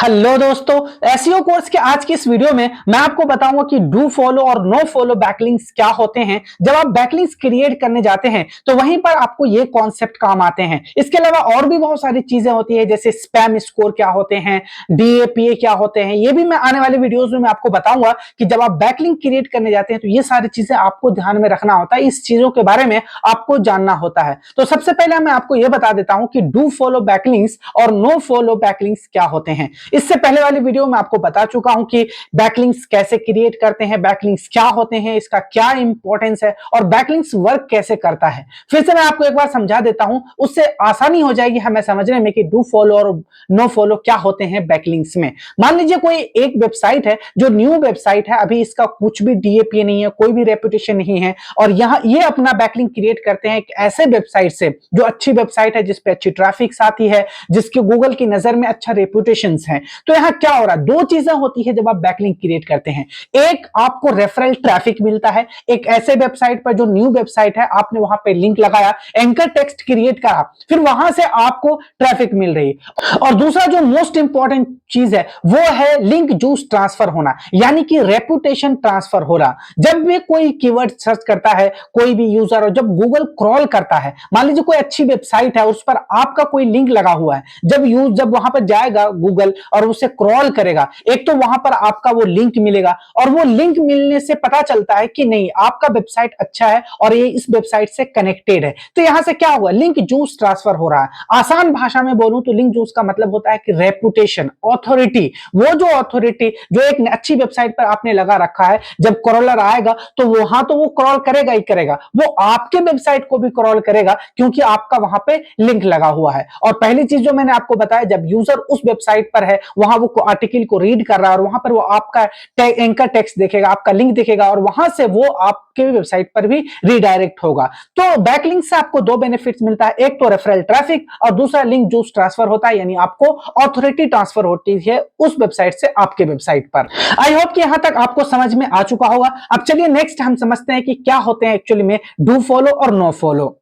Hello दोस्तों, SEO course के आज की इस वीडियो में मैं आपको बताऊंगा कि डू फॉलो और नो फॉलो बैकलिंक्स क्या होते हैं। जब आप बैकलिंक्स क्रिएट करने जाते हैं तो वहीं पर आपको ये कॉन्सेप्ट काम आते हैं। इसके अलावा और भी बहुत सारी चीजें होती है, जैसे स्पैम स्कोर क्या होते हैं, डीएपीए क्या होते हैं। ये भी मैं आने वाले वीडियोस में मैं आपको बताऊंगा कि जब आप बैकलिंक क्रिएट करने जाते हैं तो ये सारी चीजें आपको ध्यान में रखना होता है। इस चीजों के बारे में आपको जानना होता है। तो सबसे पहले मैं आपको यह बता देता हूं कि डू फॉलो बैकलिंक्स और नो फॉलो बैकलिंक्स क्या होते हैं। इससे पहले वाली वीडियो में आपको बता चुका हूं कि बैकलिंक्स कैसे क्रिएट करते हैं, बैकलिंक्स क्या होते हैं, इसका क्या इंपॉर्टेंस है और बैकलिंक्स वर्क कैसे करता है। फिर से मैं आपको एक बार समझा देता हूं, उससे आसानी हो जाएगी हमें समझने में कि डू फॉलो और नो फॉलो क्या होते हैं बैकलिंक्स में। मान लीजिए कोई एक वेबसाइट है जो न्यू वेबसाइट है, अभी इसका कुछ भी डीएपीए नहीं है, कोई भी रेपुटेशन नहीं है, और यहां ये अपना बैकलिंक क्रिएट करते हैं एक ऐसे वेबसाइट से जो अच्छी वेबसाइट है, जिसपे अच्छी ट्रैफिक आती है, जिसके गूगल की नजर में अच्छा रेपुटेशन है। तो यहां क्या हो रहा है, दो चीजें होती है जब आप बैकलिंक क्रिएट करते हैं। एक, आपको रेफरल ट्रैफिक मिलता है, एक ऐसे वेबसाइट पर जो न्यू वेबसाइट है, आपने वहां पे लिंक लगाया, एंकर टेक्स्ट क्रिएट करा, फिर वहां से आपको ट्रैफिक मिल रही है। और दूसरा जो मोस्ट इंपॉर्टेंट चीज है वो है लिंक जूस ट्रांसफर होना, यानी कि रेपुटेशन ट्रांसफर हो रहा। जब भी कोई कीवर्ड सर्च करता है कोई भी यूजर, और जब गूगल क्रॉल करता है, मान लीजिए कोई अच्छी वेबसाइट है उस पर आपका कोई लिंक लगा हुआ है, जब वहां पर जाएगा गूगल और उसे क्रॉल करेगा, एक तो वहां पर आपका वो लिंक मिलेगा, और वो लिंक मिलने से पता चलता है कि नहीं, आपका वेबसाइट अच्छा है और ये इस वेबसाइट से कनेक्टेड है। तो यहां से क्या हुआ, लिंक जूस ट्रांसफर हो रहा है। आसान भाषा में बोलूं तो लिंक जूस का मतलब होता है कि रेपुटेशन, ऑथोरिटी। वो जो ऑथोरिटी जो एक अच्छी वेबसाइट पर आपने लगा रखा है, जब क्रॉलर आएगा तो वहां तो वो क्रॉल करेगा ही करेगा, वो आपके वेबसाइट को भी क्रॉल करेगा क्योंकि आपका वहां पे लिंक लगा हुआ है। और पहली चीज जो मैंने आपको बताया, जब यूजर उस वेबसाइट पर है, वहां वो आर्टिकल को रीड कर रहा है और वहां पर वो आपका एंकर टेक्स्ट देखेगा, आपका लिंक देखेगा, और वहां से वो आपके वेबसाइट पर भी रीडायरेक्ट होगा। तो बैकलिंक से आपको दो बेनिफिट्स मिलता है, एक तो रेफरल ट्रैफिक और दूसरा लिंक जूस ट्रांसफर होता है, यानी आपको ऑथोरिटी ट्रांसफर होती है उस वेबसाइट से आपके वेबसाइट पर। आई होप कि यहां तक आपको समझ में आ चुका होगा। अब चलिए नेक्स्ट हम समझते हैं कि क्या होते हैं एक्चुअली में डू फॉलो और no follow.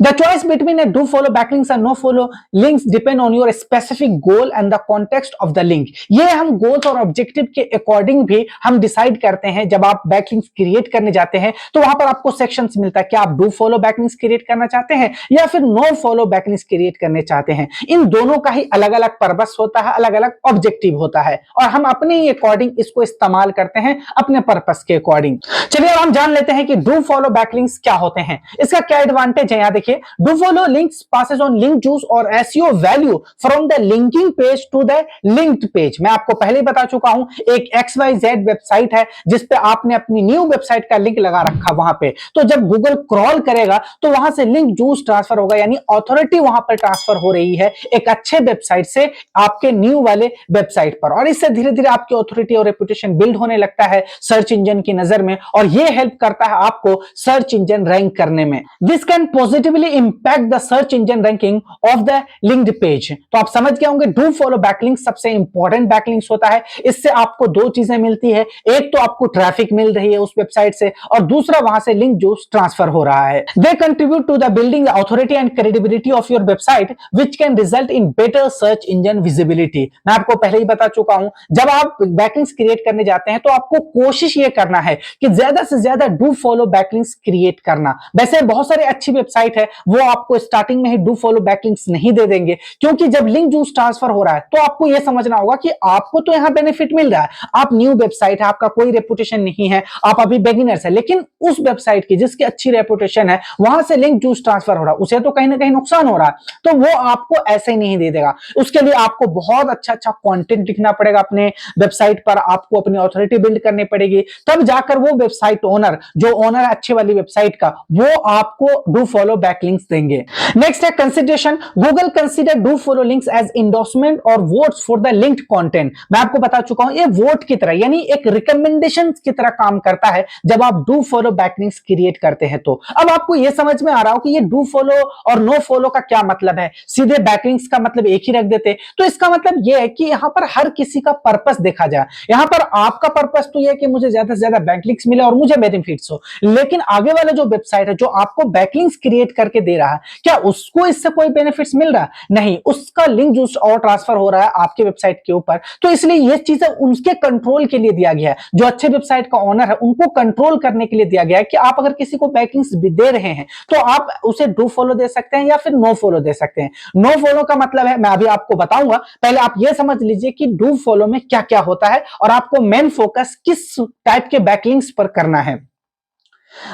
The choice between a do follow backlinks and no follow links depend on your specific goal and the context of the link। ये हम गोल्स और ऑब्जेक्टिव के अकॉर्डिंग भी हम डिसाइड करते हैं। जब आप बैकलिंक्स क्रिएट करने जाते हैं तो वहां पर आपको सेक्शंस मिलता है, क्या आप डू फॉलो बैकलिंक्स क्रिएट करना चाहते हैं या फिर नो फॉलो बैकलिंक्स क्रिएट करने चाहते हैं। इन दोनों का ही अलग अलग पर्पस होता है, अलग अलग ऑब्जेक्टिव होता है, और हम अपने ही अकॉर्डिंग इसको इस्तेमाल करते हैं, अपने पर्पस के अकॉर्डिंग। चलिए अब हम जान लेते हैं कि डू फॉलो बैकलिंक्स क्या होते हैं, इसका क्या एडवांटेज है। यहां देखिए, do follow links passes on link juice और SEO value from the linking page to the linked page. मैं आपको पहले ही बता चुका हूं, एक XYZ वेबसाइट है जिस पे आपने अपनी न्यू वेबसाइट का लिंक लगा रखा वहां पे, तो जब गूगल क्रॉल करेगा तो वहां से लिंक जूस ट्रांसफर होगा, यानी अथॉरिटी वहां पर ट्रांसफर हो रही है एक अच्छे वेबसाइट से आपके न्यू वाले वेबसाइट पर, और इससे धीरे धीरे आपकी अथॉरिटी और रेपुटेशन बिल्ड होने लगता है सर्च इंजन की नजर में, और यह हेल्प करता है आपको सर्च इंजन रैंक करने में। This can positively impact the search engine ranking of the linked page. तो आप समझ गए होंगे, डू फॉलो बैकलिंक सबसे इंपॉर्टेंट बैकलिंक्स होता है। इससे आपको दो चीजें मिलती है, एक तो आपको ट्रैफिक मिल रही है उस वेबसाइट से, और दूसरा वहां से लिंक जो ट्रांसफर हो रहा है। They contribute to the building authority and credibility of your website which can result in better search engine visibility. मैं आपको पहले ही बता चुका हूं, जब आप बैकलिंक्स क्रिएट करने जाते हैं तो आपको कोशिश ये करना है कि ज्यादा से ज्यादा डू फॉलो बैकलिंक्स क्रिएट करना। वैसे बहुत सारी अच्छी वेबसाइट है वो आपको स्टार्टिंग में ही डू फॉलो बैकलिंक्स नहीं दे देंगे, क्योंकि जब लिंक जूस ट्रांसफर हो रहा है तो आपको यह समझना होगा कि आपको तो यहां बेनिफिट मिल रहा है, आप न्यू वेबसाइट है, आपका कोई रेपुटेशन नहीं है, आप अभी बिगिनर्स है, लेकिन उस वेबसाइट की जिसकी अच्छी रेपुटेशन है वहां से लिंक जूस ट्रांसफर हो रहा है, उसे तो कहीं ना कहीं नुकसान हो रहा है, तो वो आपको ऐसे ही नहीं दे देगा। उसके लिए आपको बहुत अच्छा अच्छा कंटेंट लिखना पड़ेगा अपने वेबसाइट पर, आपको अपनी अथॉरिटी बिल्ड करनी पड़ेगी, तब जाकर वो वेबसाइट ओनर, जो ओनर है अच्छी वाली वेबसाइट का, वो आपको डू फॉलो बैकलिंक्स देंगे। नेक्स्ट है consideration. Google consider do follow links as endorsement और votes for the linked content. मैं आपको बता चुका हूं, ये वोट की तरह, यानी एक रिकमेंडेशन की तरह काम करता है जब आप डू फॉलो बैकलिंक्स क्रिएट करते हैं। तो अब आपको यह समझ में आ रहा हो कि ये डू फॉलो और नो फॉलो का क्या मतलब है, सीधे बैकलिंक्स का मतलब एक ही रख देते। तो इसका मतलब यह है कि यहां पर हर किसी का पर्पस देखा जाए। यहां पर आपका पर्पस तो यह है कि मुझे ज्यादा से ज्यादा बैकलिंक्स मिले और मुझे बेनिफिट्स हो, लेकिन आगे वाला जो वेबसाइट है जो आपको बैकलिंक्स क्रिएट क्रिएट करके दे रहा है, क्या उसको इससे कोई बेनिफिट्स मिल रहा है? नहीं, उसका लिंक जूस्ट और ट्रांसफर हो रहा है आपके वेबसाइट के ऊपर। तो इसलिए ये चीजें उनके कंट्रोल के लिए दिया गया है, जो अच्छे वेबसाइट का ओनर है उनको कंट्रोल करने के लिए दिया गया है कि आप अगर किसी को बैकलिंक्स भी दे रहे हैं तो आप उसे डू फॉलो दे सकते हैं या फिर नो फॉलो दे सकते हैं। नो फॉलो का मतलब है, मैं अभी आपको बताऊंगा, पहले आप ये समझ लीजिए कि डू फॉलो में क्या क्या होता है और आपको मेन फोकस किस टाइप के बैकलिंक्स पर करना है।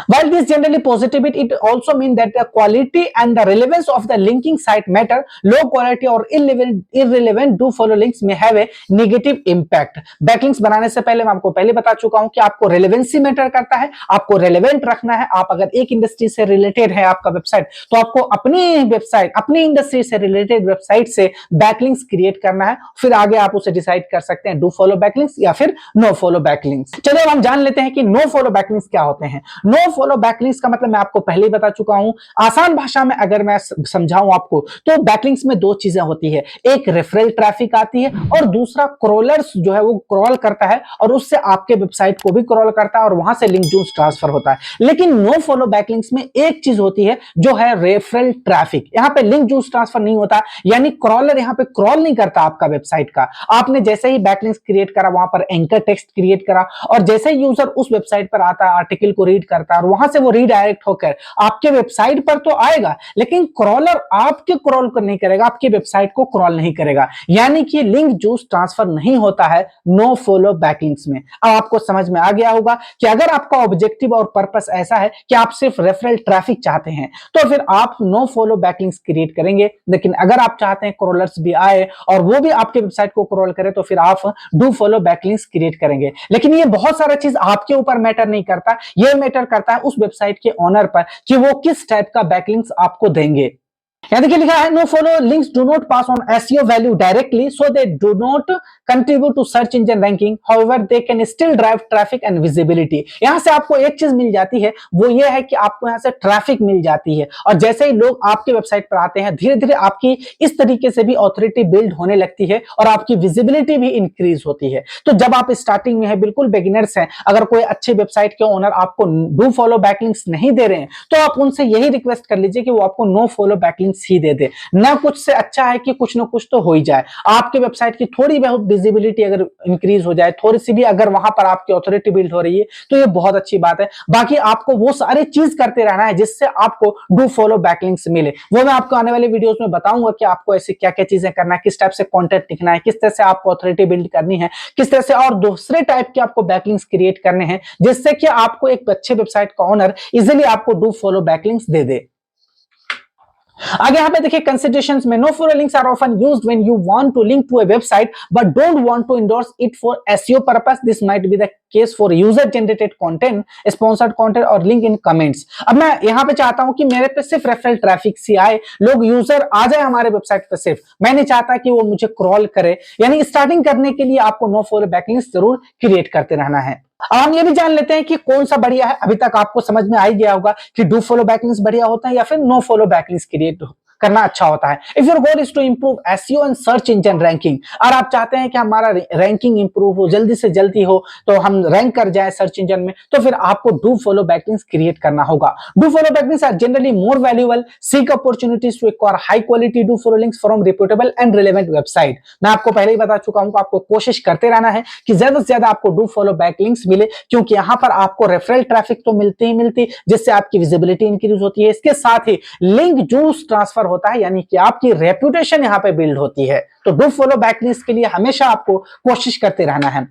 While this generally positive, it also means that the quality and the relevance of the linking site matter. Low quality or irrelevant do follow links may have a negative impact. Backlinks बनाने से पहले मैं आपको पहले बता चुका हूं कि आपको रेलेवेंसी मैटर करता है, आपको रेलेवेंट रखना है। आप अगर एक इंडस्ट्री से रिलेटेड है आपका वेबसाइट, तो आपको अपनी वेबसाइट, अपनी इंडस्ट्री से रिलेटेड वेबसाइट से बैकलिंक्स क्रिएट करना है। फिर आगे आप उसे डिसाइड कर सकते हैं, डू फॉलो बैकलिंक्स या फिर नो फॉलो बैकलिंक्स। चलिए अब हम जान लेते हैं कि नो फॉलो बैकलिंक्स क्या होते हैं। नो फॉलो बैकलिंक्स का मतलब मैं आपको पहले ही बता चुका हूं। आसान भाषा में अगर मैं समझाऊं आपको, तो बैकलिंक्स में दो चीजें होती है, एक रेफरल ट्रैफिक आती है और दूसरा क्रॉलर्स जो है वो क्रॉल करता है और उससे आपके वेबसाइट को भी क्रॉल करता है और वहां से लिंक जूस ट्रांसफर होता है। लेकिन नो फॉलो बैकलिंक्स में एक चीज होती है जो है रेफरल ट्रैफिक। यहां पे लिंक जूस ट्रांसफर नहीं होता, यानी क्रॉलर यहां पे क्रॉल नहीं करता आपका वेबसाइट का। आपने जैसे ही बैकलिंक्स क्रिएट करा, वहां पर एंकर टेक्स्ट क्रिएट करा और जैसे ही यूजर उस वेबसाइट पर आता है, आर्टिकल को रीड करता है और वहां से वो रीडायरेक्ट होकर आपके वेबसाइट पर तो आएगा, लेकिन क्रॉलर आपके क्रॉल को नहीं करेगा, आपकी वेबसाइट को क्रॉल नहीं करेगा, यानी कि लिंक जूस ट्रांसफर नहीं होता है नो फॉलो बैकलिंक्स में। अब आपको समझ में आ गया होगा कि अगर आपका ऑब्जेक्टिव और पर्पस ऐसा है कि आप सिर्फ रेफरल ट्रैफिक चाहते हैं, तो फिर आप नो फॉलो बैकलिंक्स क्रिएट करेंगे। लेकिन अगर आप चाहते हैं क्रॉलर्स भी आए और वो भी आपके वेबसाइट को क्रॉल करे, तो फिर आप डू फॉलो बैकलिंक्स क्रिएट करेंगे। लेकिन ये बहुत सारा चीज आपके ऊपर मैटर नहीं करता, ये मैटर करता है उस वेबसाइट के ओनर पर कि वो किस टाइप का बैकलिंक्स आपको देंगे। यहां देखिए लिखा है, no follow links do not pass on SEO value directly, so they do not contribute to search engine ranking, however they can still drive traffic and visibility. यहां से आपको एक चीज मिल जाती है, वो ये है कि आपको यहां से ट्रैफिक मिल जाती है और जैसे ही लोग आपके वेबसाइट पर आते हैं, धीरे धीरे आपकी इस तरीके से भी ऑथोरिटी बिल्ड होने लगती है और आपकी विजिबिलिटी भी इंक्रीज होती है। तो जब आप स्टार्टिंग में है, बिल्कुल बिगिनर्स हैं, अगर कोई अच्छे वेबसाइट के ओनर आपको डू फॉलो बैकलिंक्स नहीं दे रहे हैं, तो आप उनसे यही रिक्वेस्ट कर लीजिए कि वो आपको नो फॉलो बैकलिंक्स ही दे दे। ना कुछ से अच्छा है कि कुछ ना कुछ तो हो ही जाए, आपके वेबसाइट की थोड़ी बहुत विजिबिलिटी अगर इंक्रीज हो जाए, थोड़ी सी भी अगर वहां पर आपकी ऑथोरिटी बिल्ड हो रही है, तो ये बहुत अच्छी बात है। बाकी आपको वो सारी चीज करते रहना है जिससे आपको डू फॉलो बैकलिंक्स मिले। वो मैं आपको आने वाले वीडियोस में बताऊंगा कि आपको ऐसी क्या क्या चीजें करना है, किस टाइप से कंटेंट लिखना है, किस तरह से आपको ऑथोरिटी बिल्ड करनी है, किस तरह से और दूसरे टाइप के आपको बैकलिंक्स क्रिएट करने हैं, जिससे कि आपको एक अच्छे वेबसाइट का ओनर इजिली आपको डू फॉलो बैकलिंक्स दे दे। आगे यहाँ पे देखिए कंसिडरेशंस में, no follow links are often used when you want to link to a website but don't want to endorse it for SEO purpose. This might be the case for user generated content, sponsored content और link in comments. अब मैं यहाँ पे चाहता हूं कि मेरे पे सिर्फ रेफरल ट्रैफिक सी आए, लोग यूजर आ जाए हमारे वेबसाइट पे, सिर्फ मैं नहीं चाहता कि वो मुझे क्रॉल करे। यानी स्टार्टिंग करने के लिए आपको नो फॉलो बैकलिंक्स जरूर क्रिएट करते रहना है। अब हम ये भी जान लेते हैं कि कौन सा बढ़िया है। अभी तक आपको समझ में आ ही गया होगा कि डू फॉलो बैकलिंक्स बढ़िया होता है या फिर नो फॉलो बैकलिंक्स क्रिएट करना अच्छा होता है। If your goal is to improve SEO and search engine ranking, और आप चाहते हैं कि हमारा रैंकिंग इंप्रूव हो, जल्दी से जल्दी हो, तो हम रैंक कर जाए सर्च इंजन में, तो फिर आपको डू फॉलो बैकलिंक्स क्रिएट करना होगा। Do follow backlinks are generally more valuable, seek opportunities to acquire high quality do follow links from reputable and relevant website. मैं आपको पहले ही बता चुका हूं, आपको कोशिश करते रहना है कि ज्यादा से ज्यादा आपको डू फॉलो बैकलिंक्स मिले, क्योंकि यहां पर आपको रेफरल ट्रैफिक तो मिलती ही मिलती, जिससे आपकी विजिबिलिटी इंक्रीज होती है। इसके साथ ही लिंक जूस ट्रांसफर होता है, यानी कि आपकी रेपुटेशन यहां पे बिल्ड होती है। तो डू फॉलो बैकलिंक्स के लिए हमेशा आपको कोशिश करते रहना है।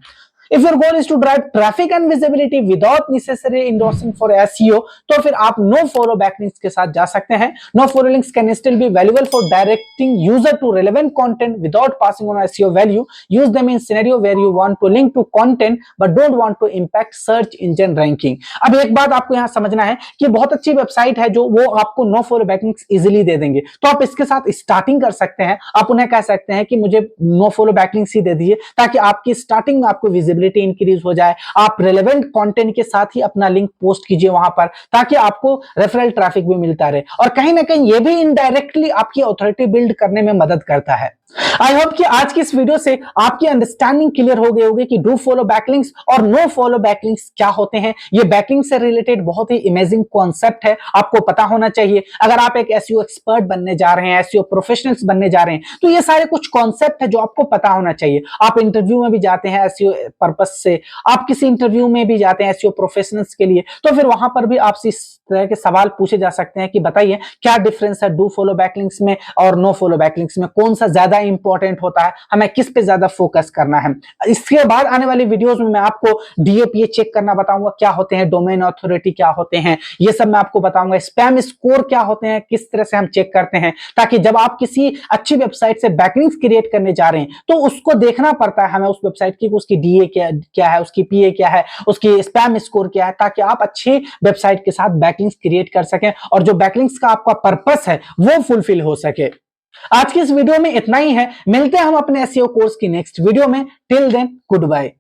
If your goal is to drive traffic and visibility without necessary endorsing for SEO, तो फिर आप no follow backlinks के साथ जा सकते हैं। No follow links can still be valuable for directing user to relevant content without passing on SEO value. Use them in scenario where you want to link to content but don't want to impact search engine ranking. अब एक बात आपको यहाँ समझना है कि बहुत अच्छी वेबसाइट है जो वो आपको no follow backlinks इजिली दे देंगे, तो आप इसके साथ स्टार्टिंग कर सकते हैं। आप उन्हें कह सकते हैं कि मुझे no follow backlinks ही दे दीजिए, ताकि आपकी स्टार्टिंग में आपको विजिबिलिटी विजिबिलिटी इंक्रीज हो जाए, आप रेलेवेंट कंटेंट के साथ ही अपना लिंक पोस्ट कीजिए वहां पर, ताकि आपको रेफरल ट्रैफिक भी मिलता रहे। और कहीं ना कहीं ये भी इनडायरेक्टली आपकी ऑथोरिटी बिल्ड करने में मदद करता है। आई होप कि आज की इस वीडियो से आपकी अंडरस्टैंडिंग क्लियर हो गई होगी कि डू फॉलो बैकलिंक्स और नो फॉलो बैकलिंक्स क्या होते हैं। ये बैकलिंक से रिलेटेड बहुत ही अमेजिंग कॉन्सेप्ट है, आपको पता होना चाहिए। अगर आप एक एसईओ एक्सपर्ट बनने जा रहे हैं, एसईओ प्रोफेशनल्स बनने जा रहे हैं, तो ये सारे कुछ कॉन्सेप्ट है जो आपको पता होना चाहिए। आप इंटरव्यू में भी जाते हैं एसईओ पर्पस से, आप किसी इंटरव्यू में भी जाते हैं एसईओ प्रोफेशनल्स के लिए, तो फिर वहां पर भी आपसे इस तरह के सवाल पूछे जा सकते हैं कि बताइए क्या डिफरेंस है डू फॉलो बैकलिंक्स में और नो फॉलो बैकलिंक्स में, कौन सा ज्यादा इंपॉर्टेंट होता है, हमें किस पे ज्यादा फोकस करना है। इसके बाद आने वाली वीडियोस में मैं आपको डीएपीए चेक करना बताऊंगा, क्या होते हैं डोमेन अथॉरिटी, क्या होते हैं ये सब मैं आपको बताऊंगा। स्पैम स्कोर क्या होते हैं, किस तरह से हम चेक करते हैं, ताकि जब आप किसी अच्छी वेबसाइट से बैकलिंक्स क्रिएट करने जा रहे हैं तो उसको देखना पड़ता है हमें उस वेबसाइट की, उसकी डीए क्या है, उसकी पीए क्या है, उसकी स्पैम स्कोर क्या है, ताकि आप अच्छी वेबसाइट के साथ बैकलिंक्स क्रिएट कर सकें और जो बैकलिंक्स का आपका पर्पस है वो फुलफिल हो सके। आज की इस वीडियो में इतना ही है, मिलते हैं हम अपने एसईओ कोर्स की नेक्स्ट वीडियो में। Till then good bye.